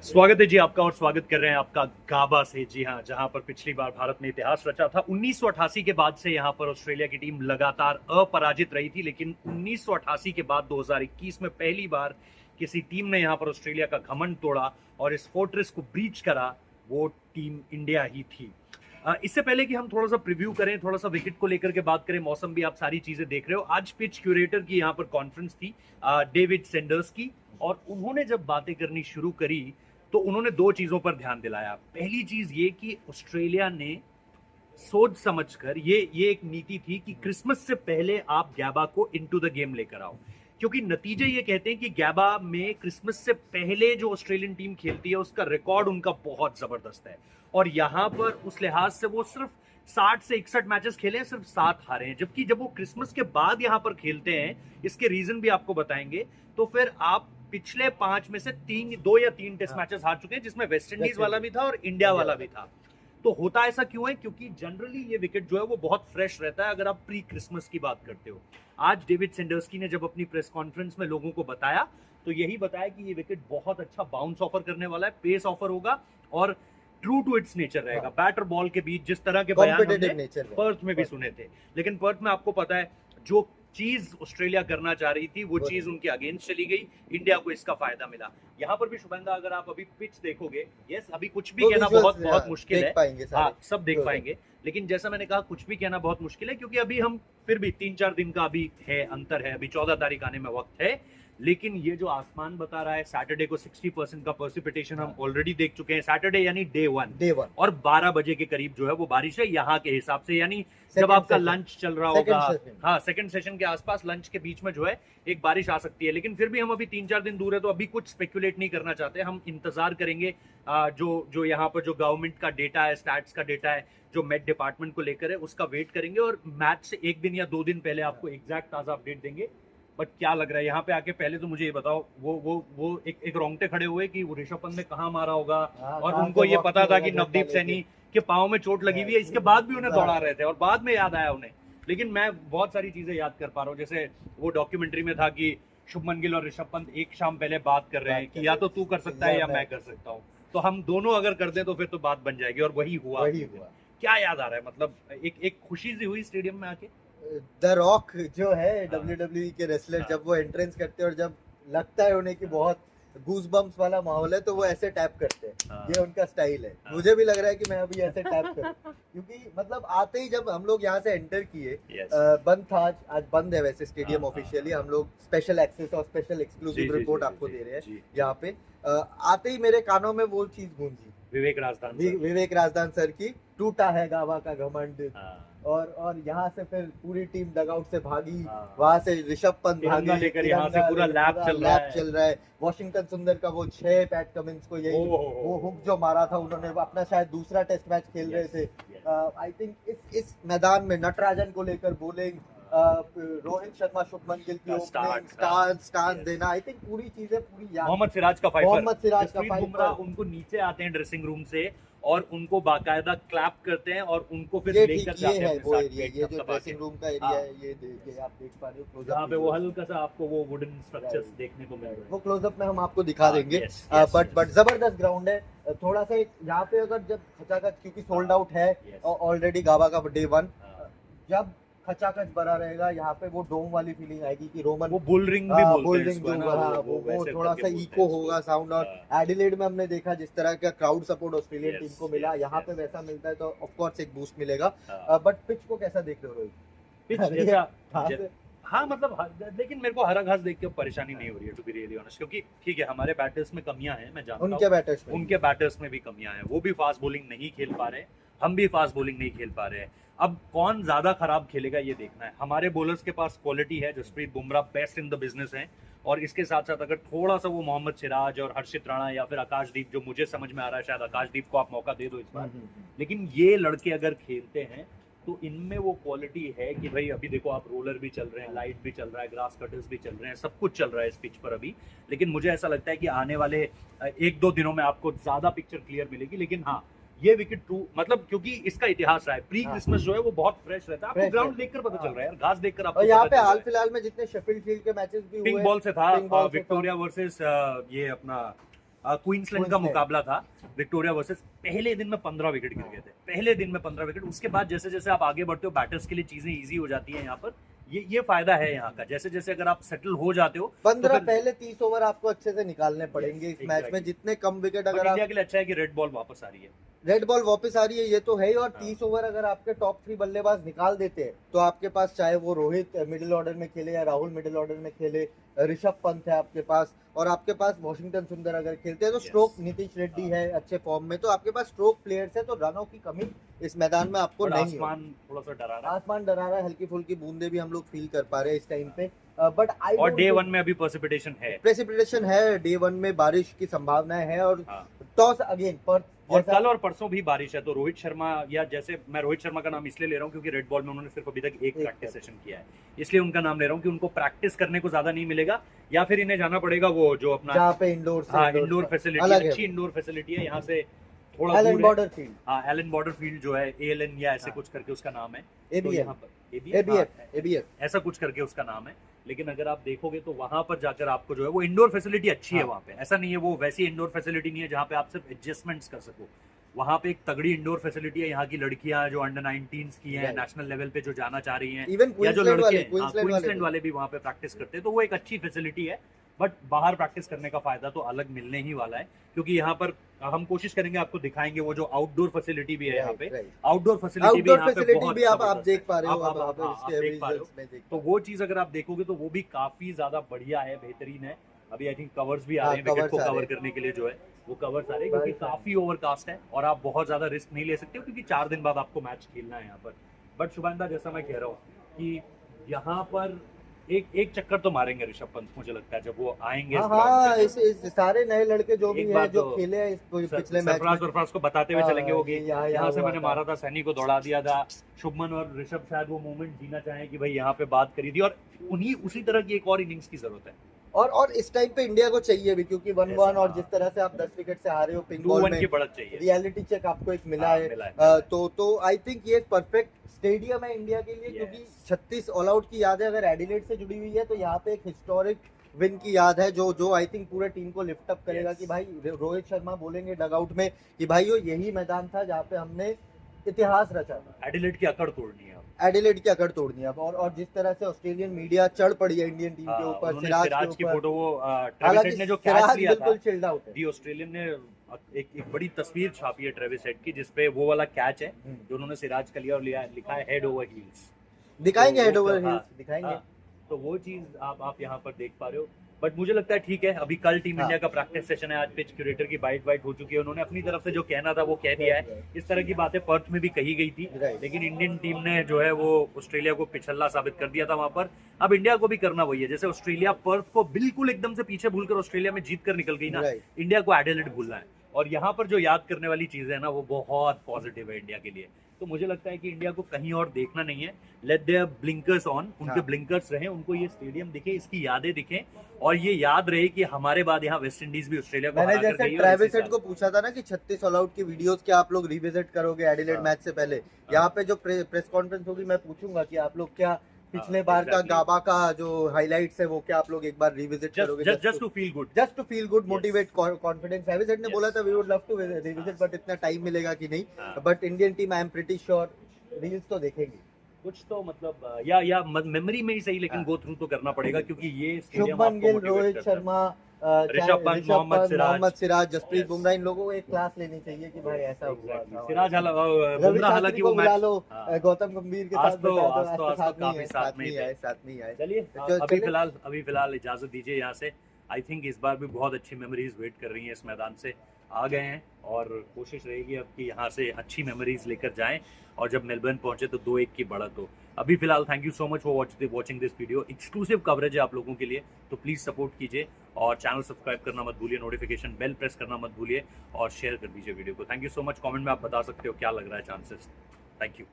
स्वागत है जी आपका और स्वागत कर रहे हैं आपका गाबा से। जी हाँ, जहां पर पिछली बार भारत ने इतिहास रचा था 1988 के बाद से यहां पर ऑस्ट्रेलिया की टीम लगातार अपराजित रही थी, लेकिन 1988 के बाद 2021 में पहली बार किसी टीम ने यहां पर ऑस्ट्रेलिया का घमंड तोड़ा और इस फोर्ट्रेस को ब्रीच करा, वो टीम इंडिया ही थी। इससे पहले कि हम थोड़ा सा प्रीव्यू करें, थोड़ा सा विकेट को लेकर के बात करें, मौसम भी आप सारी चीजें देख रहे हो। आज पिच क्यूरेटर की यहाँ पर कॉन्फ्रेंस थी डेविड सेंडर्स की, और उन्होंने जब बातें करनी शुरू करी तो उन्होंने दो चीजों पर ध्यान दिलाया। पहली चीज ये कि ऑस्ट्रेलिया ने सोच समझकर ये एक नीति थी कि क्रिसमस से पहले आप गैबा को इनटू द गेम लेकर आओ, क्योंकि नतीजे ये कहते हैं कि गैबा में क्रिसमस से पहले जो ऑस्ट्रेलियन टीम खेलती है उसका रिकॉर्ड उनका बहुत जबरदस्त है, और यहां पर उस लिहाज से वो सिर्फ 60 से 61 मैचेस खेले हैं, सिर्फ 7 हारे हैं। जबकि जब वो क्रिसमस के बाद यहां पर खेलते हैं, इसके रीजन भी आपको बताएंगे, तो फिर आप पिछले 5 में से 2 या 3 टेस्ट मैचेस हार चुके हैं, जिसमें वेस्ट इंडीज वाला भी था और इंडिया वाला भी था। तो होता ऐसा क्यों है? क्योंकि जनरली ये विकेट जो है वो बहुत फ्रेश रहता है अगर आप प्री क्रिसमस की बात करते हो। आज डेविड सेंडर्सकी ने जब अपनी प्रेस कॉन्फ्रेंस में लोगों को बताया तो यही बताया कि ये विकेट बहुत अच्छा बाउंस ऑफर करने वाला है, पेस ऑफर होगा और ट्रू टू इट्स नेचर रहेगा। बैटर बॉल के बीच जिस तरह के बयान हमने पर्थ में भी सुने थे, लेकिन पर्थ में आपको पता है जो चीज ऑस्ट्रेलिया करना चाह रही थी वो चीज उनके अगेंस्ट चली गई, इंडिया को इसका फायदा मिला। यहाँ पर भी शुभेंदा, अगर आप अभी पिच देखोगे, यस अभी कुछ भी कहना बहुत मुश्किल है, हाँ सब देख पाएंगे, लेकिन जैसा मैंने कहा कुछ भी कहना बहुत मुश्किल है, क्योंकि अभी हम फिर भी 3-4 दिन का अभी है अंतर है, अभी 14 तारीख आने में वक्त है। लेकिन ये जो आसमान बता रहा है, सैटरडे को 60% का प्रेसिपिटेशन हम ऑलरेडी देख चुके हैं, सैटरडे यानी डे वन, और 12 बजे के करीब जो है वो बारिश है यहाँ के हिसाब से, यानी जब आपका लंच चल रहा होगा, हाँ सेकंड सेशन के आसपास लंच के बीच में जो है एक बारिश आ सकती है। लेकिन फिर भी हम अभी 3-4 दिन दूर है तो अभी कुछ स्पेकुलेट नहीं करना चाहते, हम इंतजार करेंगे जो यहाँ पर जो गवर्नमेंट का डेटा है, स्टैट्स का डेटा है, जो मेट डिपार्टमेंट को लेकर है, उसका वेट करेंगे और मैच से 1 दिन या 2 दिन पहले आपको एग्जैक्ट ताजा अपडेट देंगे। बट क्या लग रहा है यहाँ पे आके? पहले तो मुझे ये बताओ, वो एक रोंगटे खड़े हुए कि वो ऋषभ पंत ने कहाँ मारा होगा, और उनको ये पता था कि नवदीप सैनी के पाँव में चोट लगी हुई है, इसके बाद भी उन्हें दौड़ा रहे थे और बाद में याद आया उन्हें। लेकिन मैं बहुत सारी चीजें याद कर पा रहा हूँ, जैसे वो डॉक्यूमेंट्री में था कि शुभमन गिल और ऋषभ पंत एक शाम पहले बात कर रहे हैं कि या तो तू कर सकता है या मैं कर सकता हूँ, तो हम दोनों अगर कर दें तो फिर तो बात बन जाएगी, और वही हुआ। क्या याद आ रहा है? मतलब एक खुशी सी हुई स्टेडियम में आके। द रॉक जो है WWE के रेसलर, जब वो एंट्रेंस करते हैं और जब लगता है उन्हें कि बहुत गूज बम्प्स वाला माहौल है तो वो ऐसे टैप करते हैं, ये उनका स्टाइल है। मुझे भी लग रहा है कि मैं अभी ऐसे टैप करूं, क्योंकि मतलब आते ही जब हम लोग यहाँ से एंटर किए, बंद था, आज बंद है वैसे स्टेडियम ऑफिशियली, हम लोग स्पेशल एक्सेस और स्पेशल एक्सक्लूसिव रिपोर्ट आपको दे रहे हैं यहाँ पे। आते ही मेरे कानों में वो चीज गूंजी, विवेक राजदान सर की टूटा है गावा का घमंड, और यहाँ से फिर पूरी टीम डगआउट से भागी, वहां से ऋषभ पंत भागी लेकर, यहाँ से पूरा लैप चल रहा है। वॉशिंगटन सुंदर का वो 6 पैट कमिंस को यही वो हुक जो मारा था, उन्होंने अपना शायद दूसरा टेस्ट मैच खेल रहे थे। आई थिंक इस मैदान में नटराजन को लेकर बोलिंग, रोहित शर्मा, शुभमन गिल की ओपनिंग, स्टार्स देना, आई थिंक पूरी चीजें पूरी याद। मोहम्मद सिराज का फाइफर, उनको नीचे आते हैं ड्रेसिंग रूम से और उनको बाकायदा क्लैप करते हैं और उनको फिर लेकर जाते हैं। वो एरिया, ये जो ड्रेसिंग रूम का एरिया है, ये आप देख पा रहे हो क्लोजअप, जहाँ पे वो हल्का सा आपको वो वुडन स्ट्रक्चर्स देखने को मिल रहा है, वो क्लोजअप में हम आपको दिखा देंगे। बट जबरदस्त ग्राउंड है। थोड़ा सा यहाँ पे अगर जब खचाखच, क्योंकि सोल्ड आउट है ऑलरेडी गावा का डे 1, जब खचाखच भरा रहेगा यहाँ पे, वो डोम वाली फीलिंग आएगी कि रोमन, वो बुल रिंग भी बोलते हैं वो थोड़ा सा इको होगा साउंड। और एडिलेड में हमने देखा जिस तरह का क्राउड सपोर्ट ऑस्ट्रेलियन टीम को मिला, यहाँ पे वैसा मिलता है तो ऑफ कोर्स एक बूस्ट मिलेगा। बट पिच को कैसा देख रहे हो रोहित? हाँ मतलब, लेकिन मेरे को हरा घास देख के परेशानी नहीं हो रही है, टू बी रियली ऑनेस्ट, क्योंकि ठीक है हमारे बैटर्स में कमियां हैं, मैं जानता हूं उनके बैटर्स में भी कमियां हैं, वो भी फास्ट बॉलिंग नहीं खेल पा रहे, हम भी फास्ट बॉलिंग नहीं खेल पा रहे हैं। अब कौन ज्यादा खराब खेलेगा ये देखना है। हमारे बॉलर्स के पास क्वालिटी है, Jasprit Bumrah best in the business है, और इसके साथ साथ अगर थोड़ा सा वो मोहम्मद सिराज और हर्षित राणा या फिर आकाशदीप, जो मुझे समझ में आ रहा है शायद आकाशदीप को आप मौका दे दो इस बार, लेकिन ये लड़के अगर खेलते हैं तो इनमें वो क्वालिटी है कि भाई अभी देखो आप, रोलर भी चल रहे हैं, लाइट भी चल रहा है, ग्रास कटर्स भी चल रहे हैं, सब कुछ चल रहा है इस पिच पर अभी। लेकिन मुझे ऐसा लगता है कि आने वाले 1-2 दिनों में आपको ज्यादा पिक्चर क्लियर मिलेगी। लेकिन हाँ, ये विकेट ट्रू, मतलब क्योंकि इसका इतिहास रहा है, प्री क्रिसमस जो है वो बहुत फ्रेश रहता है, आपको ग्राउंड देखकर पता चल रहा है यार, घास देखकर आपको। यहाँ पे हाल फिलहाल में जितने शेफील्ड शील्ड के मैचेस भी हुए, पिंक बॉल से था, विक्टोरिया वर्सेस ये अपना क्वींसलैंड का मुकाबला था, विक्टोरिया वर्सेस। पहले दिन में 15 विकेट गिर गए थे, पहले दिन में 15 विकेट। उसके बाद जैसे जैसे आप आगे बढ़ते हो बैटर्स के लिए चीजें इजी हो जाती हैं यहाँ पर। ये फायदा है यहाँ का, जैसे जैसे अगर आप सेटल हो जाते हो 15 पहले 30 ओवर आपको अच्छे से निकालने पड़ेंगे इस मैच में, जितने कम विकेट अगर इंडिया के लिए अच्छा है कि रेड बॉल वापस आ रही है, रेड बॉल वापस आ रही है, ये तो है ही। और 30 ओवर अगर आपके टॉप 3 बल्लेबाज निकाल देते हैं तो आपके पास चाहे वो रोहित मिडिल ऑर्डर में खेले या राहुल मिडिल ऑर्डर में खेले, ऋषभ पंत है आपके पास, और आपके पास वॉशिंगटन सुंदर अगर खेलते हैं तो स्ट्रोक नीतीश रेड्डी है अच्छे फॉर्म में, तो आपके पास स्ट्रोक प्लेयर्स है, तो रनों की कमी इस मैदान में आपको नहीं है। आसमान थोड़ा सा डरा रहा है, आसमान डरा रहा है, हल्की फुल्की बूंदे भी हम लोग फील कर पा रहे हैं इस टाइम पे। बट और डे 1 में अभी प्रेसिपिटेशन है, डे 1 में बारिश की संभावनाएं हैं, और टॉस अगेन पर और कल और परसों भी बारिश है। तो रोहित शर्मा, या जैसे मैं रोहित शर्मा का नाम इसलिए ले रहा हूँ क्योंकि रेड बॉल में उन्होंने सिर्फ अभी तक एक प्रैक्टिस सेशन किया है, इसलिए उनका नाम ले रहा हूँ कि उनको प्रैक्टिस करने को ज्यादा नहीं मिलेगा, या फिर इन्हें जाना पड़ेगा वो जो अपना जहाँ पे इंडोर फैसिलिटी, अच्छी इंडोर फैसिलिटी है यहाँ से थोड़ा एलन बॉर्डर फील्ड, हाँ एलन बॉर्डर फील्ड जो है, ALN या ऐसे कुछ करके उसका नाम है, ABF ऐसा कुछ करके उसका नाम है। लेकिन अगर आप देखोगे तो वहां पर जाकर आपको जो है वो इंडोर फैसिलिटी अच्छी है वहां पे, ऐसा नहीं है वो वैसी इंडोर फैसिलिटी नहीं है जहाँ पे आप सिर्फ एडजस्टमेंट्स कर सको। वहाँ पे एक तगड़ी इंडोर फैसिलिटी है, यहाँ की लड़कियां जो अंडर 19s की हैं, नेशनल लेवल पे जो जाना चाह रही हैं, या जो लड़के क्वींसलैंड वाले भी वहाँ पे प्रैक्टिस करते हैं, तो वो एक अच्छी फैसिलिटी है। बट बाहर प्रैक्टिस करने का फायदा तो अलग मिलने ही वाला है, क्योंकि यहाँ पर हम कोशिश करेंगे आपको दिखाएंगे वो जो आउटडोर फैसिलिटी भी है यहाँ पे, आउटडोर फैसिलिटी भी आप देख पा रहे हो, तो वो चीज अगर आप देखोगे तो वो भी काफी ज्यादा बढ़िया है, बेहतरीन है। अभी आई थिंक कवर्स भी आ रहे हैं विकेट को कवर करने के लिए, जो है वो कवर्स आ रहे हैं, क्योंकि काफी ओवरकास्ट है और आप बहुत ज्यादा रिस्क नहीं ले सकते हो, क्योंकि 4 दिन बाद आपको मैच खेलना है यहाँ पर। बट शुभानदा, जैसा मैं कह रहा हूँ कि यहाँ पर एक चक्कर तो मारेंगे ऋषभ पंत, मुझे लगता है जब वो आएंगे। इस सारे नए लड़के जो भी हैं जो खेले हैं पिछले मैच में, सरफराज को बताते हुए चलेंगे वो गेम यहाँ से मैंने मारा था, सैनी को दौड़ा दिया था। शुभमन और ऋषभ शायद वो मोमेंट जीना चाहें कि भाई यहाँ पे बात करी थी, और उन्हीं उसी तरह की एक और इनिंग्स की जरूरत है। और इस टाइम पे इंडिया को चाहिए भी, क्योंकि 1-1 और जिस तरह से आप 10 विकेट से हारे हो पिंक बॉल में, रियलिटी चेक आपको एक मिला है, तो आई थिंक ये परफेक्ट स्टेडियम है इंडिया के लिए, क्योंकि 36 ऑल आउट की याद है अगर एडिलेड से जुड़ी हुई है, तो यहाँ पे एक हिस्टोरिक विन की याद है जो आई थिंक पूरे टीम को लिफ्ट अप करेगा कि भाई रोहित शर्मा बोलेंगे डगआउट में कि भाई यही मैदान था जहाँ पे हमने इतिहास रचा था। एडिलेड की अकड़ तोड़नी है, एडिलेड की अकड़ तोड़नी है। और जिस तरह से ऑस्ट्रेलियन मीडिया चढ़ पड़ी है इंडियन टीम के ऊपर, सिराज की फोटो, वो ट्रेविस हेड ने जो कैच लिया था, चिल्ड आउट है। दी ऑस्ट्रेलियन ने एक बड़ी तस्वीर छापी है ट्रेविस हेड की, जिसपे वो वाला कैच है जो उन्होंने सिराज का लिया और लिखा है हेड ओवर हील्स। दिखाएंगे हेड ओवर हील्स दिखाएंगे, तो वो चीज आप यहाँ पर देख पा रहे हो। बट मुझे लगता है ठीक है, अभी कल टीम इंडिया का प्रैक्टिस सेशन है, आज पिच क्यूरेटर की बाइट हो चुकी है, उन्होंने अपनी तरफ से जो कहना था वो कह दिया है। इस तरह की बातें पर्थ में भी कही गई थी, लेकिन इंडियन टीम ने जो है वो ऑस्ट्रेलिया को पिछल्ला साबित कर दिया था वहां पर। अब इंडिया को भी करना वही है, जैसे ऑस्ट्रेलिया पर्थ को बिल्कुल एकदम से पीछे भूलकर ऑस्ट्रेलिया में जीत कर निकल गई ना, इंडिया को एडिलेड भूलना है। और यहाँ पर जो याद करने वाली चीजें है ना, वो बहुत पॉजिटिव है इंडिया के लिए। तो मुझे लगता है कि इंडिया को कहीं और देखना नहीं है, लेट देयर ब्लिंकर्स ऑन, उनके ब्लिंकर्स रहे, उनको ये स्टेडियम दिखे, इसकी यादें दिखें, और ये याद रहे कि हमारे बाद यहाँ वेस्ट इंडीज भी ऑस्ट्रेलिया को हरा कर गई है। मैंने जैसे ट्रेविस हेड को पूछा था ना कि 36 ऑल आउट की वीडियोस क्या आप लोग रिविजिट करोगे एडिलेड मैच से पहले, यहाँ पे जो प्रेस कॉन्फ्रेंस होगी मैं पूछूंगा कि आप लोग क्या पिछले बार का गाबा का जो हाइलाइट्स है वो क्या आप लोग एक बार रिविजिट करोगे, just to feel good, motivate, confidence. Travis Head ने बोला था we would love to revisit, but इतना टाइम मिलेगा कि नहीं, but Indian team I am pretty sure reels तो देखेंगे कुछ, तो मतलब या मेमोरी में ही सही, लेकिन गो थ्रू तो करना पड़ेगा, क्योंकि ये शुभमन गिल, रोहित शर्मा, ऋषभ पंत, मोहम्मद सिराज, जसप्रीत बुमराह, इन लोगों को एक क्लास लेनी चाहिए कि भाई ऐसा हुआ था। सिराज बुमराह हालांकि वो मैच लो, गौतम गंभीर के साथ तो काफी साथ नहीं आए। चलिए अभी फिलहाल इजाजत दीजिए यहाँ से। आई थिंक इस बार भी बहुत अच्छी मेमोरीज वेट कर रही हैं, इस मैदान से आ गए हैं, और कोशिश रहेगी अब कि यहाँ से अच्छी मेमोरीज लेकर जाएं, और जब मेलबर्न पहुंचे तो 2-1 की बढ़त हो। अभी फिलहाल thank you so much for watching this video, exclusive coverage है आप लोगों के लिए, तो प्लीज सपोर्ट कीजिए, और चैनल सब्सक्राइब करना मत भूलिए, नोटिफिकेशन बेल प्रेस करना मत भूलिए, और शेयर कर दीजिए वीडियो को। Thank you so much. Comment में आप बता सकते हो क्या लग रहा है चांसेस। Thank you.